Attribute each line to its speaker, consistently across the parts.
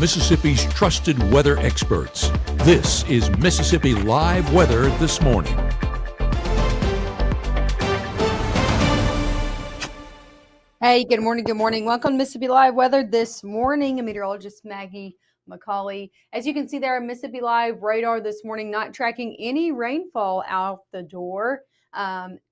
Speaker 1: Mississippi's trusted weather experts. This is Mississippi Live Weather This Morning.
Speaker 2: Hey, good morning. Good morning. Welcome to Mississippi Live Weather This Morning. I'm meteorologist Maggie McCauley. As you can see there, Mississippi Live radar this morning, not tracking any rainfall out the door.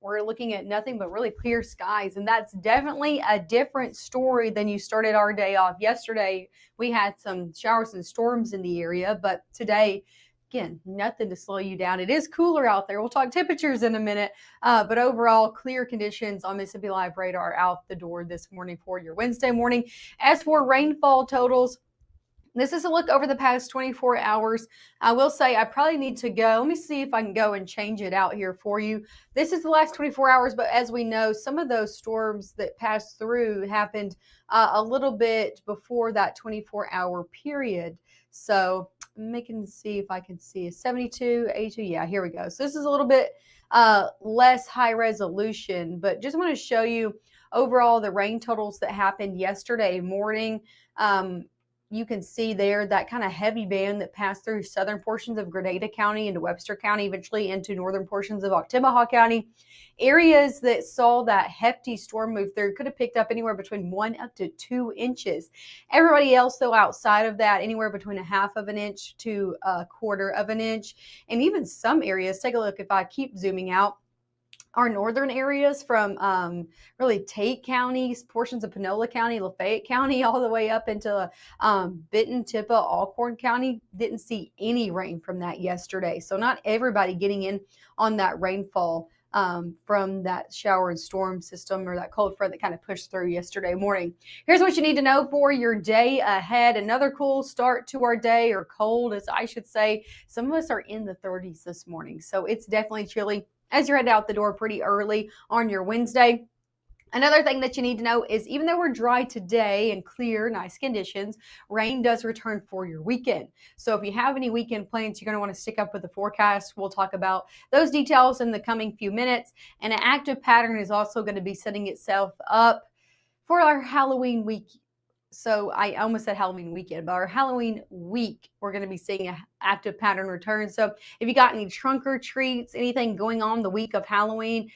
Speaker 2: We're looking at nothing but really clear skies, and that's definitely a different story than you started our day off. Yesterday, we had some showers and storms in the area, but today, again, nothing to slow you down. It is cooler out there. We'll talk temperatures in a minute, but overall, clear conditions on Mississippi Live radar out the door this morning for your Wednesday morning. As for rainfall totals, this is a look over the past 24 hours. I will say I probably need to go. Let me see if I can go and change it out here for you. This is the last 24 hours, but as we know, some of those storms that passed through happened a little bit before that 24-hour period. So I'm making to see if I can see a 72, 82. Yeah, here we go. So this is a little bit less high resolution, but just want to show you overall the rain totals that happened yesterday morning. You can see there that kind of heavy band that passed through southern portions of Grenada County into Webster County, eventually into northern portions of Oktibbeha County. Areas that saw that hefty storm move through could have picked up anywhere between 1 up to 2 inches. Everybody else, though, outside of that, anywhere between a half of an inch to a quarter of an inch. And even some areas, take a look if I keep zooming out, our northern areas from really Tate County, portions of Panola County, Lafayette County, all the way up into Benton, Tippah, Alcorn County, didn't see any rain from that yesterday. So not everybody getting in on that rainfall from that shower and storm system or that cold front that kind of pushed through yesterday morning. Here's what you need to know for your day ahead. Another cool start to our day, or cold as I should say. Some of us are in the 30s this morning, so it's definitely chilly as you're headed out the door pretty early on your Wednesday. Another thing that you need to know is even though we're dry today and clear, nice conditions, rain does return for your weekend. So if you have any weekend plans, you're going to want to stick up with the forecast. We'll talk about those details in the coming few minutes. And an active pattern is also going to be setting itself up for our Halloween week. So I almost said Halloween weekend, but our Halloween week, we're going to be seeing an active pattern return. So if you got any trunk or treats, anything going on the week of Halloween,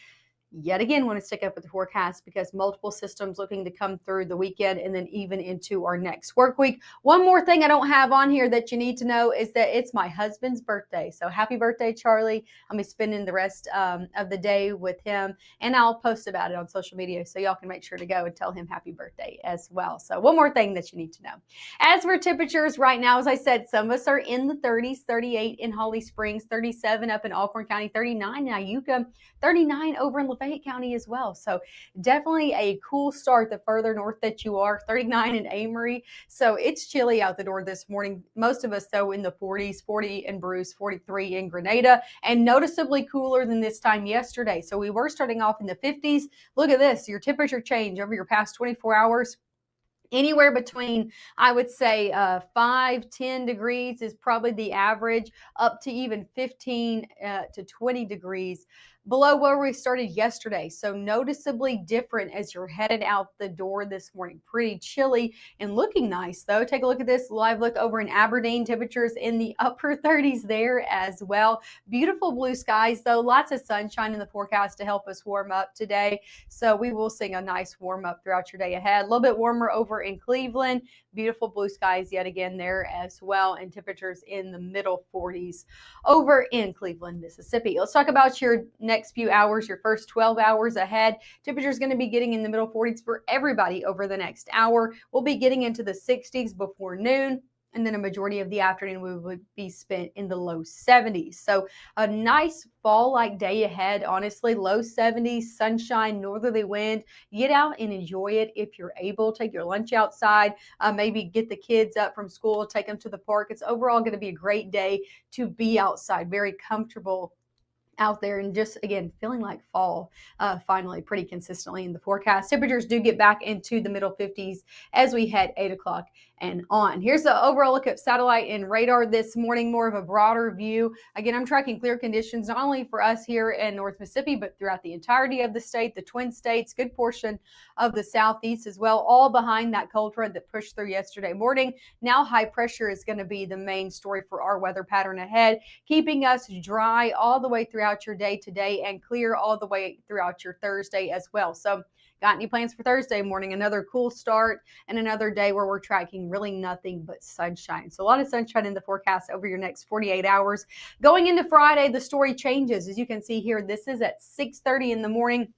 Speaker 2: yet again, want to stick up with the forecast because multiple systems looking to come through the weekend and then even into our next work week. One more thing I don't have on here that you need to know is that it's my husband's birthday. So happy birthday, Charlie. I'll be spending the rest of the day with him, and I'll post about it on social media so y'all can make sure to go and tell him happy birthday as well. So one more thing that you need to know. As for temperatures right now, as I said, some of us are in the 30s, 38 in Holly Springs, 37 up in Alcorn County, 39 in Iuka, 39 over in Lafayette County as well. So definitely a cool start the further north that you are, 39 in Amory. So it's chilly out the door this morning. Most of us, though, in the 40s, 40 in Bruce, 43 in Grenada, and noticeably cooler than this time yesterday. So we were starting off in the 50s. Look at this, your temperature change over your past 24 hours. Anywhere between, I would say, 5-10 degrees is probably the average, up to even 15 to 20 degrees below where we started yesterday. So noticeably different as you're headed out the door this morning. Pretty chilly and looking nice, though. Take a look at this live look over in Aberdeen. Temperatures in the upper 30s there as well. Beautiful blue skies, though. Lots of sunshine in the forecast to help us warm up today. So we will see a nice warm up throughout your day ahead. A little bit warmer over in Cleveland. Beautiful blue skies yet again there as well, and temperatures in the middle 40s over in Cleveland, Mississippi. Let's talk about your next few hours, your first 12 hours ahead. Temperature is going to be getting in the middle 40s for everybody over the next hour. We'll be getting into the 60s before noon, and then a majority of the afternoon we would be spent in the low 70s. So a nice fall-like day ahead, honestly. Low 70s, sunshine, northerly wind. Get out and enjoy it if you're able. Take your lunch outside, maybe get the kids up from school, take them to the park. It's overall going to be a great day to be outside, very comfortable out there, and just again feeling like fall finally pretty consistently in the forecast. Temperatures do get back into the middle 50s as we head 8 o'clock and on. Here's the overall look at satellite and radar this morning, more of a broader view. Again, I'm tracking clear conditions not only for us here in North Mississippi, but throughout the entirety of the state, the Twin States, good portion of the southeast as well, all behind that cold front that pushed through yesterday morning. Now high pressure is going to be the main story for our weather pattern ahead, keeping us dry all the way throughout your day today and clear all the way throughout your Thursday as well. So got any plans for Thursday morning? Another cool start and another day where we're tracking really nothing but sunshine. So a lot of sunshine in the forecast over your next 48 hours. Going into Friday, the story changes. As you can see here, this is at 6:30 in the morning.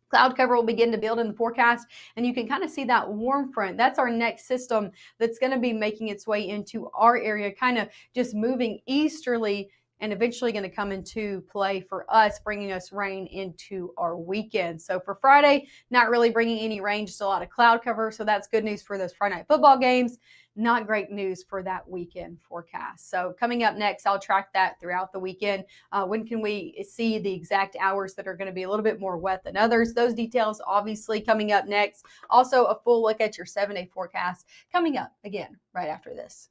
Speaker 2: Cloud cover will begin to build in the forecast, and you can kind of see that warm front. That's our next system that's going to be making its way into our area, kind of just moving easterly and eventually going to come into play for us, bringing us rain into our weekend. So for Friday, not really bringing any rain, just a lot of cloud cover. So that's good news for those Friday night football games. Not great news for that weekend forecast. So coming up next, I'll track that throughout the weekend. When can we see the exact hours that are going to be a little bit more wet than others? Those details obviously coming up next. Also a full look at your 7-day forecast coming up again right after this.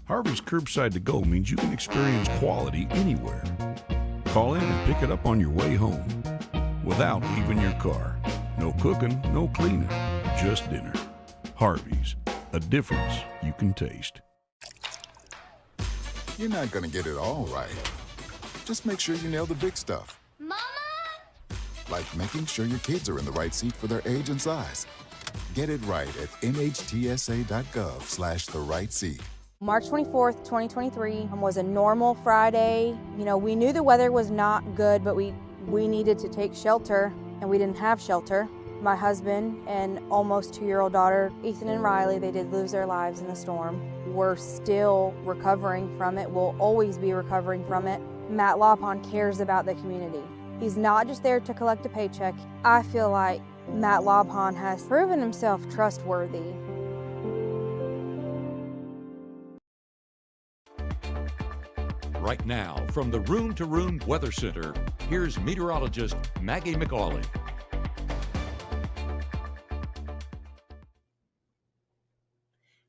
Speaker 1: Harvey's Curbside to Go means you can experience quality anywhere. Call in and pick it up on your way home without leaving your car. No cooking, no cleaning, just dinner. Harvey's, a difference you can taste.
Speaker 3: You're not gonna get it all right. Just make sure you nail the big stuff.
Speaker 4: Mama!
Speaker 3: Like making sure your kids are in the right seat for their age and size. Get it right at nhtsa.gov/the right seat.
Speaker 5: March 24th, 2023 was a normal Friday. You know, we knew the weather was not good, but we needed to take shelter, and we didn't have shelter. My husband and almost 2-year-old daughter, Ethan and Riley, they did lose their lives in the storm. We're still recovering from it. We'll always be recovering from it. Matt Lawpon cares about the community. He's not just there to collect a paycheck. I feel like Matt Lawpon has proven himself trustworthy.
Speaker 1: Right now, from the Room to Room Weather Center, here's meteorologist Maggie McAuley.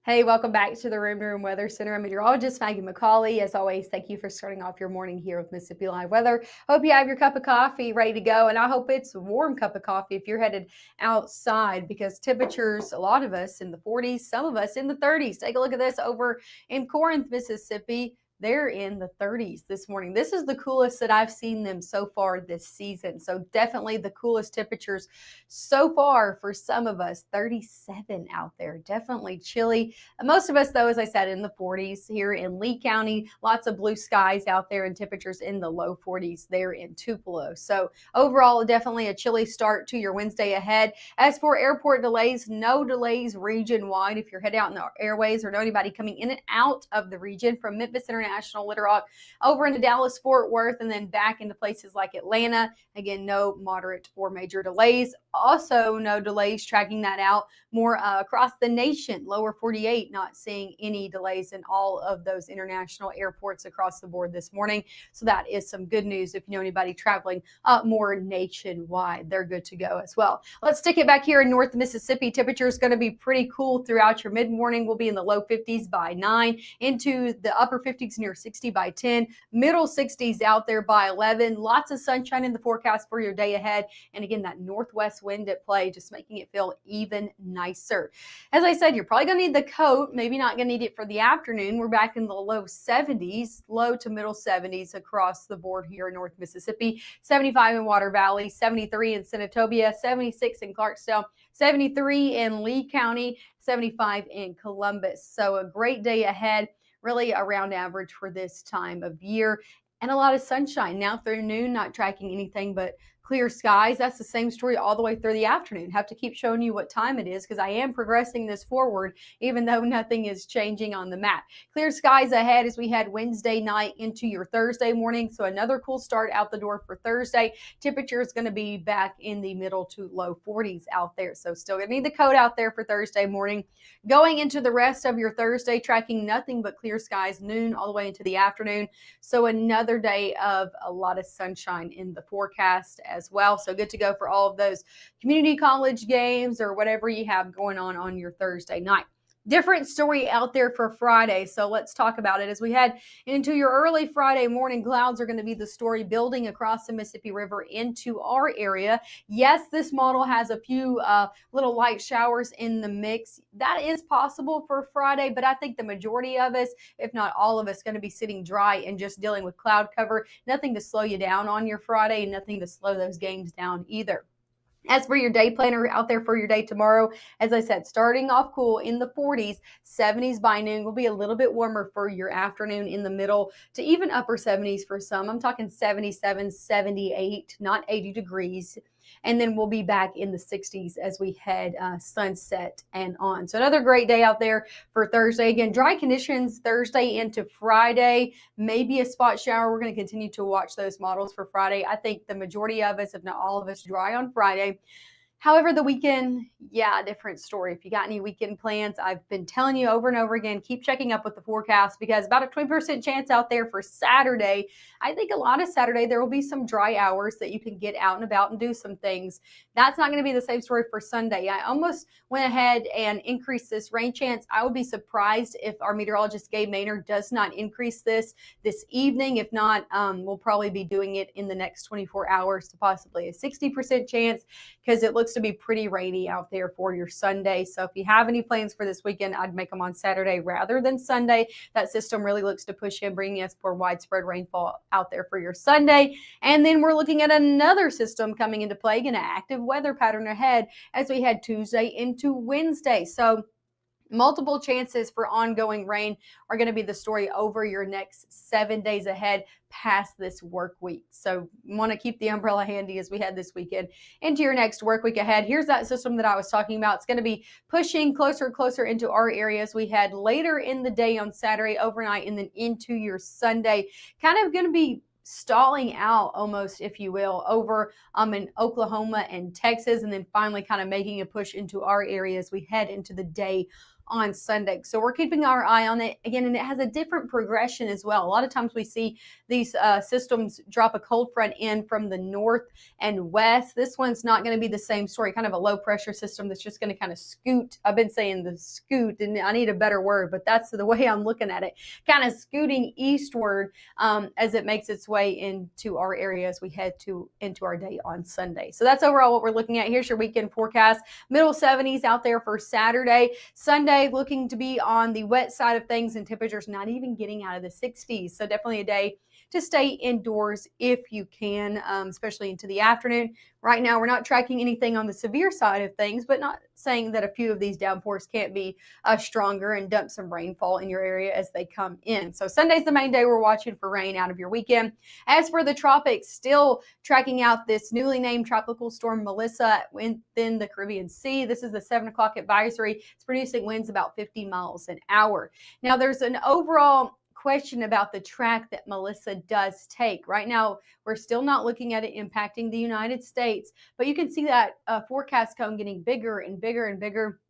Speaker 2: Hey, welcome back to the Room to Room Weather Center. I'm meteorologist Maggie McAuley. As always, thank you for starting off your morning here with Mississippi Live Weather. Hope you have your cup of coffee ready to go, and I hope it's a warm cup of coffee if you're headed outside, because temperatures, a lot of us in the 40s, some of us in the 30s. Take a look at this over in Corinth, Mississippi. They're in the 30s this morning. This is the coolest that I've seen them so far this season. So definitely the coolest temperatures so far for some of us. 37 out there, definitely chilly. Most of us, though, as I said, in the 40s here in Lee County. Lots of blue skies out there and temperatures in the low 40s there in Tupelo. So overall, definitely a chilly start to your Wednesday ahead. As for airport delays, no delays region-wide. If you're heading out in the airways or know anybody coming in and out of the region from Memphis International, Little Rock, over into Dallas, Fort Worth, and then back into places like Atlanta. Again, no moderate or major delays. Also, no delays tracking that out more across the nation. Lower 48, not seeing any delays in all of those international airports across the board this morning. So that is some good news if you know anybody traveling more nationwide. They're good to go as well. Let's stick it back here in North Mississippi. Temperature is going to be pretty cool throughout your mid-morning. We'll be in the low 50s by 9, into the upper 50s near 60 by 10, middle 60s out there by 11. Lots of sunshine in the forecast for your day ahead. And again, that northwest wind at play, just making it feel even nicer. As I said, you're probably going to need the coat, maybe not going to need it for the afternoon. We're back in the low 70s, low to middle 70s across the board here in North Mississippi. 75 in Water Valley, 73 in Senatobia, 76 in Clarksdale, 73 in Lee County, 75 in Columbus. So a great day ahead, really around average for this time of year. And a lot of sunshine now through noon, not tracking anything but clear skies. That's the same story all the way through the afternoon. Have to keep showing you what time it is because I am progressing this forward, even though nothing is changing on the map. Clear skies ahead as we head Wednesday night into your Thursday morning. So another cool start out the door for Thursday. Temperature is going to be back in the middle to low 40s out there. So still going to need the coat out there for Thursday morning. Going into the rest of your Thursday, tracking nothing but clear skies noon all the way into the afternoon. So another day of a lot of sunshine in the forecast as well. So good to go for all of those community college games or whatever you have going on your Thursday night. Different story out there for Friday, so let's talk about it. As we head into your early Friday morning, clouds are going to be the story building across the Mississippi River into our area. Yes, this model has a few little light showers in the mix. That is possible for Friday, but I think the majority of us, if not all of us, going to be sitting dry and just dealing with cloud cover. Nothing to slow you down on your Friday, and nothing to slow those games down either. As for your day planner out there for your day tomorrow, as I said, starting off cool in the 40s, 70s by noon. Will be a little bit warmer for your afternoon in the middle to even upper 70s for some. I'm talking 77, 78, not 80 degrees. And then we'll be back in the 60s as we head sunset and on. So another great day out there for Thursday. Again, dry conditions Thursday into Friday, maybe a spot shower. We're going to continue to watch those models for Friday. I think the majority of us, if not all of us, dry on Friday. However, the weekend, different story. If you got any weekend plans, I've been telling you over and over again, keep checking up with the forecast because about a 20% chance out there for Saturday. I think a lot of Saturday, there will be some dry hours that you can get out and about and do some things. That's not going to be the same story for Sunday. I almost went ahead and increased this rain chance. I would be surprised if our meteorologist, Gabe Maynard, does not increase this evening. If not, we'll probably be doing it in the next 24 hours to possibly a 60% chance because it looks to be pretty rainy out there for your Sunday. So if you have any plans for this weekend, I'd make them on Saturday rather than Sunday. That system really looks to push in, bringing us for widespread rainfall out there for your Sunday. And then we're looking at another system coming into play, an active weather pattern ahead as we head Tuesday into Wednesday. So multiple chances for ongoing rain are going to be the story over your next 7 days ahead past this work week. So want to keep the umbrella handy as we head this weekend into your next work week ahead. Here's that system that I was talking about. It's going to be pushing closer and closer into our area as we head later in the day on Saturday, overnight, and then into your Sunday. Kind of going to be stalling out almost, if you will, over in Oklahoma and Texas, and then finally kind of making a push into our area as we head into the day on Sunday. So we're keeping our eye on it again, and it has a different progression as well. A lot of times we see these systems drop a cold front in from the north and west. This one's not going to be the same story, kind of a low pressure system that's just going to kind of scoot. I've been saying the scoot, and I need a better word, but that's the way I'm looking at it. Kind of scooting eastward as it makes its way into our area as we head into our day on Sunday. So that's overall what we're looking at. Here's your weekend forecast. Middle 70s out there for Saturday. Sunday looking to be on the wet side of things, and temperatures not even getting out of the 60s. So definitely a day to stay indoors if you can, especially into the afternoon. Right now, we're not tracking anything on the severe side of things, but not saying that a few of these downpours can't be stronger and dump some rainfall in your area as they come in. So Sunday's the main day we're watching for rain out of your weekend. As for the tropics, still tracking out this newly named tropical storm Melissa within the Caribbean Sea. This is the 7 o'clock advisory. It's producing winds about 50 miles an hour. Now, there's an overall question about the track that Melissa does take. Right now, we're still not looking at it impacting the United States, but you can see that forecast cone getting bigger and bigger and bigger.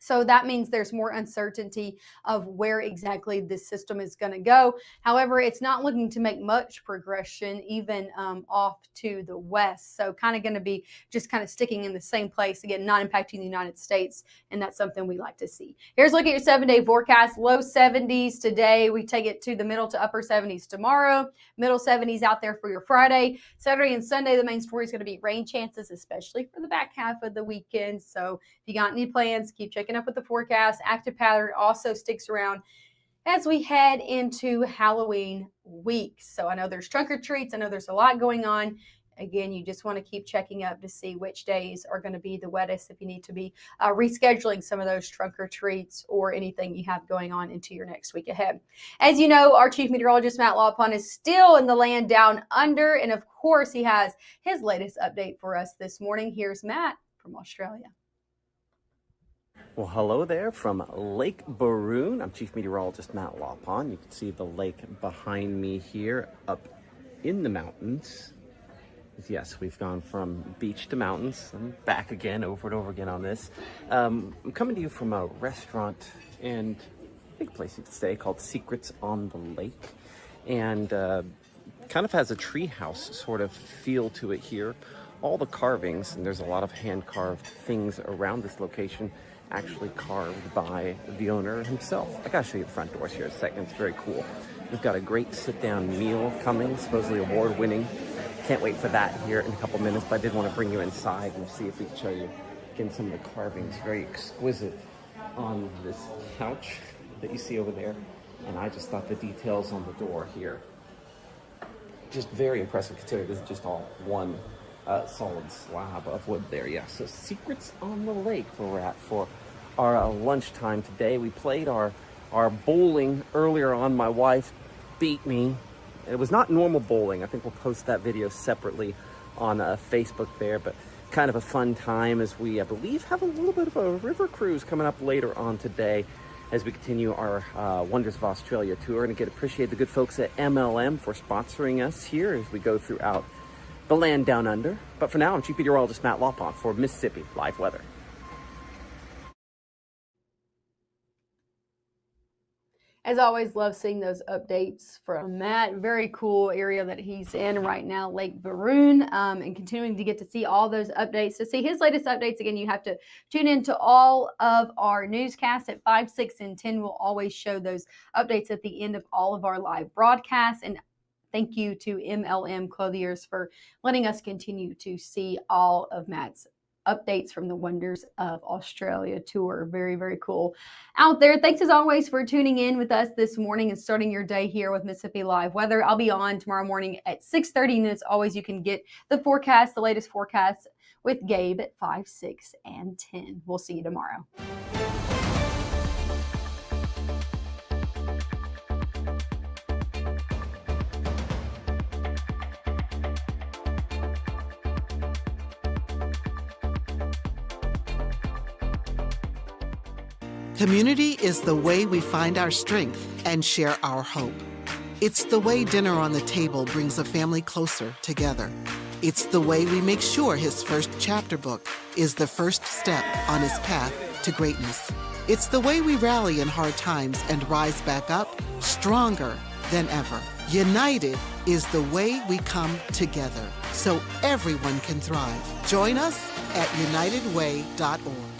Speaker 2: So that means there's more uncertainty of where exactly this system is going to go. However, it's not looking to make much progression even off to the west. So kind of going to be just kind of sticking in the same place, again, not impacting the United States. And that's something we like to see. Here's a look at your 7-day forecast. Low 70s today. We take it to the middle to upper 70s tomorrow. Middle 70s out there for your Friday. Saturday and Sunday, the main story is going to be rain chances, especially for the back half of the weekend. So if you got any plans, keep checking up with the forecast. Active pattern also sticks around as we head into Halloween week. So I know there's trunk or treats. I know there's a lot going on Again, you just want to keep checking up to see which days are going to be the wettest if you need to be rescheduling some of those trunk or treats or anything you have going on into your next week ahead. As you know, our chief meteorologist, Matt Lawpon, is still in the land down under. And of course, he has his latest update for us this morning. Here's Matt from Australia.
Speaker 4: Well, hello there from Lake Baroon. I'm Chief Meteorologist Matt Lawpon. You can see the lake behind me here up in the mountains. Yes, we've gone from beach to mountains and back again, over and over again on this. I'm coming to you from a restaurant and big place you could stay called Secrets on the Lake. And kind of has a treehouse sort of feel to it here. All the carvings, and there's a lot of hand-carved things around this location, actually carved by the owner himself. I gotta show you the front doors here in a second. It's very cool. We've got a great sit-down meal coming, supposedly award-winning. Can't wait for that here in a couple minutes, but I did want to bring you inside and see if we can show you again some of the carvings. Very exquisite on this couch that you see over there. And I just thought the details on the door here, just very impressive considering this is just all one solid slab of wood there. Yeah, so Secrets on the Lake where we're at for our lunchtime today. We played our bowling earlier on. My wife beat me. It was not normal bowling. I think we'll post that video separately on Facebook there, but kind of a fun time as we, I believe, have a little bit of a river cruise coming up later on today as we continue our Wonders of Australia tour. And again, appreciate the good folks at MLM for sponsoring us here as we go throughout the land down under. But for now, I'm Chief Meteorologist Matt Lawpon for Mississippi Live Weather.
Speaker 2: As always, love seeing those updates from Matt. Very cool area that he's in right now, Lake Baroon, and continuing to get to see all those updates. To see his latest updates, again, you have to tune into all of our newscasts at 5, 6, and 10. We'll always show those updates at the end of all of our live broadcasts. And thank you to MLM Clothiers for letting us continue to see all of Matt's updates from the Wonders of Australia tour. Very, very cool out there. Thanks as always for tuning in with us this morning and starting your day here with Mississippi Live Weather. I'll be on tomorrow morning at 6:30, and as always, you can get the forecast, the latest forecast with Gabe at 5, 6, and 10. We'll see you tomorrow.
Speaker 6: Community is the way we find our strength and share our hope. It's the way dinner on the table brings a family closer together. It's the way we make sure his first chapter book is the first step on his path to greatness. It's the way we rally in hard times and rise back up stronger than ever. United is the way we come together so everyone can thrive. Join us at unitedway.org.